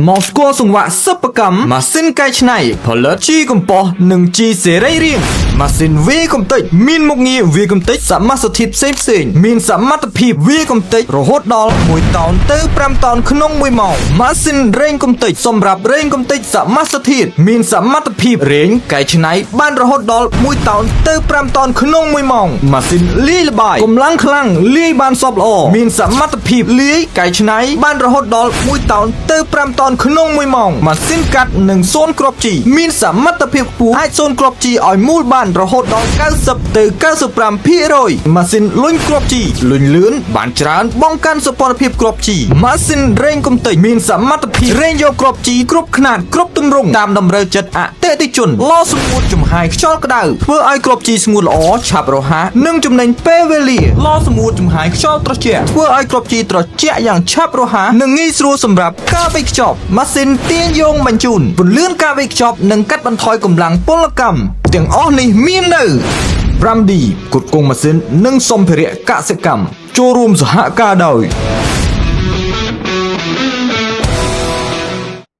មកស្គាល់សង្វាក់សិប្បកម្មម៉ាស៊ីនកែច្នៃផលិតជីកំប៉ុស្តនិងជីសេរីរាង្គម៉ាស៊ីនវាយកម្ទេចមានមុខងារវាយកម្ទេចសមាសធាតុផ្សេងមានសមត្ថភាពវាយកម្ទេចរហូតដល់1តោនទៅ5តោនក្នុង1ម៉ោងម៉ាស៊ីនរែងកម្ទេចសម្រាប់រែងកម្ទេចសមាសធាតុមានសមត្ថភាពរែងកែច្នៃបានរហូតដល់1តោនទៅ5តោនក្នុង1ម៉ោងម៉ាស៊ីនលាយល្បាយកម្លាំងខ្លាំងលាយបានសពល្អមានសមត្ថភាពលាយកែច្នៃបានរហូតដល់1តោនទៅ5តោនក្នុង1ម៉ោងម៉ាស៊ីនកាត់និងសូនគ្រាប់ជីមានសមត្ថភាពខ្ពស់អាចសូនគ្រាប់ជីឲ្យមូលបានរហូតដល់90ទៅ95%ម៉ាស៊ីនលុញគ្រាប់ជីលុញលឿនបានច្រើនបង្កើនសោភ័ណភាពគ្រាប់ជីម៉ាស៊ីនរែងកម្ទេចមានសមត្ថភាពរែងយកគ្រាប់ជីគ្រប់ខ្នាតគ្រប់ទម្រង់តាមតម្រូវចិត្តអតិថិជនឡសម្ងួតចំហាយខ្យល់ក្តៅធ្វើឲ្យគ្រាប់ជីស្ងួតល្អឆាប់រហ័សនិងចំណេញពេលវេលាឡសម្ងួតចំហាយខ្យល់ត្រជាក់ធ្វើឲ្យគ្រាប់ជីត្រជាក់យ៉ាងឆាប់រហ័សនិងងាយស្រួលសម្រាប់ការវេចខ្ចប់ម៉ាស៊ីនទាញយកបញ្ជូនពន្លឿនការវេចខ្ចប់និងកាត់បន្ថយកម្លាំងពលកម្មទាំងអស់នេះមាននៅ 5D គ្រប់គ្រងម៉ាស៊ីននិងសម្ភារៈកសិកម្មចូលរួមសហការដោយ